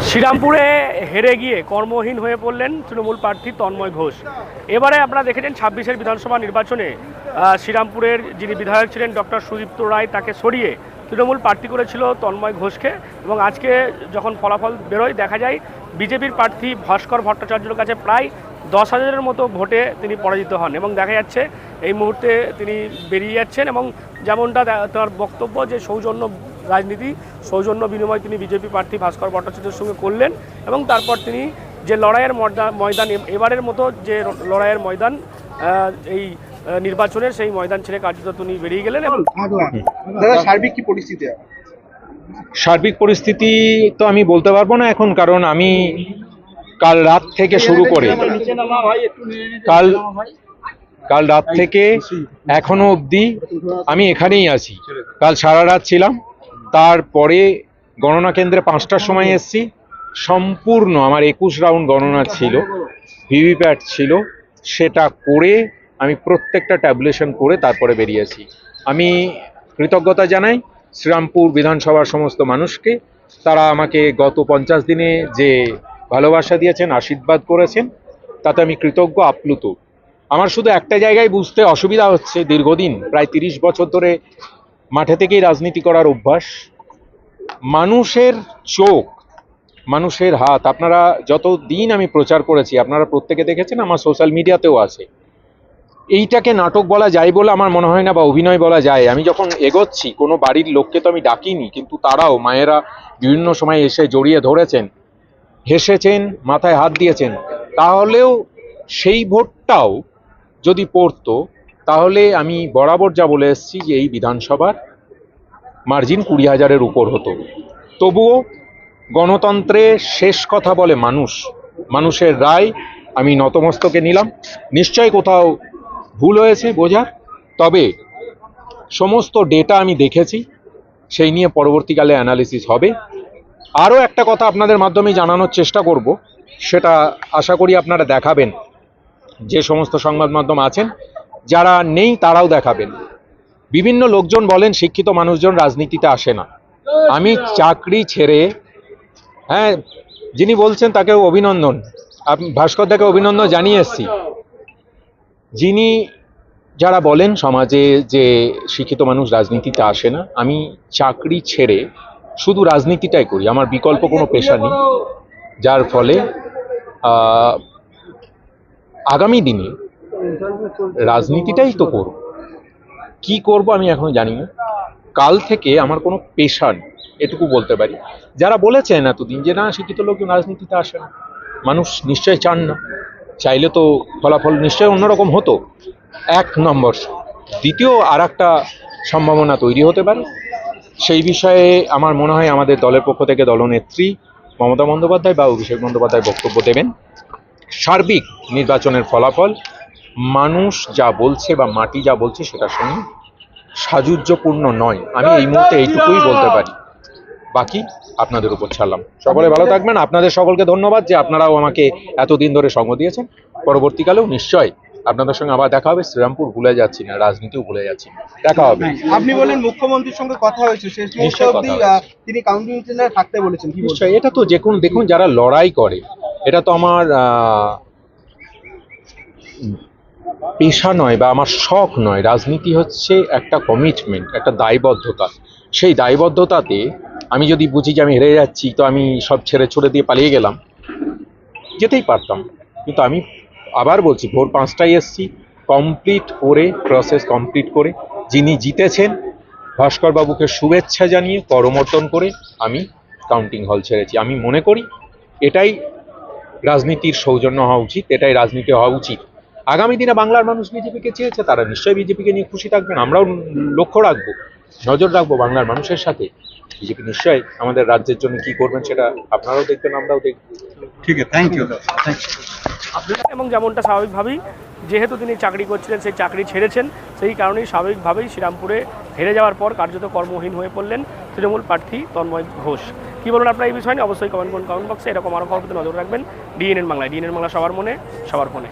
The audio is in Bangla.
শ্রীরামপুরে হেরে গিয়ে কর্মহীন হয়ে পড়লেন তৃণমূল প্রার্থী তন্ময় ঘোষ। এবারে আপনারা দেখেছেন 26-এর বিধানসভা নির্বাচনে শ্রীরামপুরের যিনি বিধায়ক ছিলেন ডক্টর সুদীপ্ত রায় তাকে সরিয়ে তৃণমূল প্রার্থী করেছিল তন্ময় ঘোষকে, এবং আজকে যখন ফলাফল বেরোয় দেখা যায় বিজেপির প্রার্থী ভাস্কর ভট্টাচার্যের কাছে প্রায় 10,000-এর মতো ভোটে তিনি পরাজিত হন এবং দেখা যাচ্ছে এই মুহূর্তে তিনি বেরিয়ে যাচ্ছেন। এবং যেমনটা তার বক্তব্য যে সৌজন্য রাজনীতি, সৌজন্য বিনিময় তিনি বিজেপি প্রার্থী ভাস্কর ভট্টাচার্যের সঙ্গে করলেন এবং তারপর তিনি যে লড়াইয়ের ময়দান এবারের মতো যে লড়াইয়ের ময়দান এই নির্বাচনের সেই ময়দান ছেড়ে কার্যত তিনি বেরিয়ে গেলেন। এবং সার্বিক কি পরিস্থিতি? সার্বিক পরিস্থিতি তো আমি বলতে পারবো না এখন, কারণ আমি কাল রাত থেকে শুরু করে কাল রাত থেকে এখনো অবধি আমি এখানেই আছি। কাল সারা রাত ছিলাম, তারপরে গণনা কেন্দ্রে 5টার সময় এসছি। সম্পূর্ণ আমার 21 রাউন্ড গণনা ছিল, ভিভিপ্যাট ছিল, সেটা করে আমি প্রত্যেকটা ট্যাবুলেশন করে তারপরে বেরিয়েছি। আমি কৃতজ্ঞতা জানাই শ্রীরামপুর বিধানসভার সমস্ত মানুষকে। তারা আমাকে গত 50 দিনে যে ভালোবাসা দিয়েছেন, আশীর্বাদ করেছেন, তাতে আমি কৃতজ্ঞ, আপ্লুত। আমার শুধু একটা জায়গায় বুঝতে অসুবিধা হচ্ছে, দীর্ঘদিন প্রায় 30 বছর ধরে মাঠে থেকেই রাজনীতি করার অভ্যাস। মানুষের চোখ, মানুষের হাত, আপনারা যত দিন আমি প্রচার করেছি আপনারা প্রত্যেকে দেখেছেন, আমার সোশ্যাল মিডিয়াতেও আছে। এইটাকে নাটক বলা যায় বলে আমার মনে হয় না, বা অভিনয় বলা যায়। আমি যখন এগোচ্ছি, কোনো বাড়ির লোককে তো আমি ডাকিনি, কিন্তু তারাও, মায়েরা বিভিন্ন সময় এসে জড়িয়ে ধরেছেন, হেসেছেন, মাথায় হাত দিয়েছেন। তাহলেও সেই ভোটটাও যদি পড়তো, তাহলে আমি বরাবর যা বলে এসেছি যে এই বিধানসভার মার্জিন 20,000-এর উপর হতো। তবুও গণতন্ত্রে শেষ কথা বলে মানুষ, মানুষের রায় আমি নতমস্তকে নিলাম। নিশ্চয়ই কোথাও ভুল হয়েছে বোঝার, তবে সমস্ত ডেটা আমি দেখেছি, সেই নিয়ে পরবর্তীকালে অ্যানালিসিস হবে। আরও একটা কথা আপনাদের মাধ্যমে জানানোর চেষ্টা করব, সেটা আশা করি আপনারা দেখাবেন, যে সমস্ত সংবাদ মাধ্যম আছেন, যারা নেই তারাও দেখাবেন। বিভিন্ন লোকজন বলেন শিক্ষিত মানুষজন রাজনীতিতে আসে না। আমি চাকরি ছেড়ে, হ্যাঁ, যিনি বলছেন তাকেও অভিনন্দন, ভাস্কর দাকে অভিনন্দন জানিয়ে এসেছি। যিনি যারা বলেন সমাজে যে শিক্ষিত মানুষ রাজনীতিতে আসে না, আমি চাকরি ছেড়ে শুধু রাজনীতিটাই করি, আমার বিকল্প কোনো পেশা নেই। যার ফলে আগামী দিনে রাজনীতিটাই তো করব। কি করব আমি এখনো জানি না। কাল থেকে আমার কোনো পেশা নেই, এটুকু বলতে পারি। যারা বলেছেন এতদিন যে না শিক্ষিত লোকজন রাজনীতিতে আসে না, মানুষ নিশ্চয় চান না, চাইলে তো ফলাফল নিশ্চয়ই অন্যরকম হতো। 1 নম্বর। দ্বিতীয় আর একটা সম্ভাবনা তৈরি হতে পারে, সেই বিষয়ে আমার মনে হয় আমাদের দলের পক্ষ থেকে দলনেত্রী মমতা বন্দ্যোপাধ্যায় বা অভিষেক বন্দ্যোপাধ্যায় বক্তব্য দেবেন। সার্বিক নির্বাচনের ফলাফল মানুষ যা বলছে বা মাটি যা বলছে সেটার সঙ্গে সাযুজ্যপূর্ণ নয়। আমি এই মুহূর্তে এইটুকুই বলতে পারি, বাকি আপনাদের উপর ছাড়লাম। সকলে ভালো থাকবেন। আপনাদের সকলকে ধন্যবাদ যে আপনারাও আমাকে এতদিন ধরে সঙ্গ দিয়েছেন। পরবর্তীকালেও নিশ্চয় আপনাদের সঙ্গে আবার দেখা হবে। শ্রীরামপুর ভুলে যাচ্ছি না, রাজনীতিও ভুলে যাচ্ছি না, দেখা হবে। আপনি বলেন মুখ্যমন্ত্রীর সঙ্গে কথা হয়েছে, শেষ মুহূর্তে অবধি তিনি কাউন্টিং টেন্ডারে থাকতে বলেছেন, কি বলছেন? এটা তো যে কোনো, দেখুন, যারা লড়াই করে, এটা তো আমার পেশা নয় বা আমার শখ নয়। রাজনীতি হচ্ছে একটা কমিটমেন্ট, একটা দায়বদ্ধতা। সেই দায়বদ্ধতাতে আমি যদি বুঝি যে আমি হেরে যাচ্ছি, তো আমি সব ছেড়ে ছুড়ে দিয়ে পালিয়ে গেলাম, যেতেই পারতাম। কিন্তু আমি আবার বলছি, ভোর 5টায় এসছি, কমপ্লিট করে, প্রসেস কমপ্লিট করে, যিনি জিতেছেন ভাস্কর বাবুকে শুভেচ্ছা জানিয়ে করমর্দন করে আমি কাউন্টিং হল ছেড়েছি। আমি মনে করি এটাই রাজনীতির সৌজন্য হওয়া উচিত, এটাই রাজনীতি হওয়া উচিত। আগামী দিনে বাংলার মানুষ বিজেপিকে চেয়েছে, তারা নিশ্চয়ই বিজেপিকে নিয়ে খুশি থাকবেন। আমরাও লক্ষ্য রাখবো, নজর রাখবো বাংলার মানুষের সাথে। বিজেপি নিশ্চয়ই আমাদের রাজ্যের জন্য কি করবেন সেটা আপনারাও দেখবেন, আমরাও দেখব। ঠিক আছে, থ্যাংক ইউ। এবং যেমনটা স্বাভাবিকভাবেই, যেহেতু তিনি চাকরি করছিলেন, সেই চাকরি ছেড়েছেন, সেই কারণেই স্বাভাবিকভাবেই শ্রীরামপুরে হেরে যাওয়ার পর কার্যত কর্মহীন হয়ে পড়লেন তৃণমূল প্রার্থী তন্ময় ঘোষ। কী বলুন আপনারা এই বিষয় নিয়ে? অবশ্যই কমেন্ট করুন কমেন্ট বক্সে। এরকম আরও খবর পেতে নজর রাখবেন ডিএনএন বাংলায়। ডিএনএন বাংলা সবার মনে, সবার ফোনে।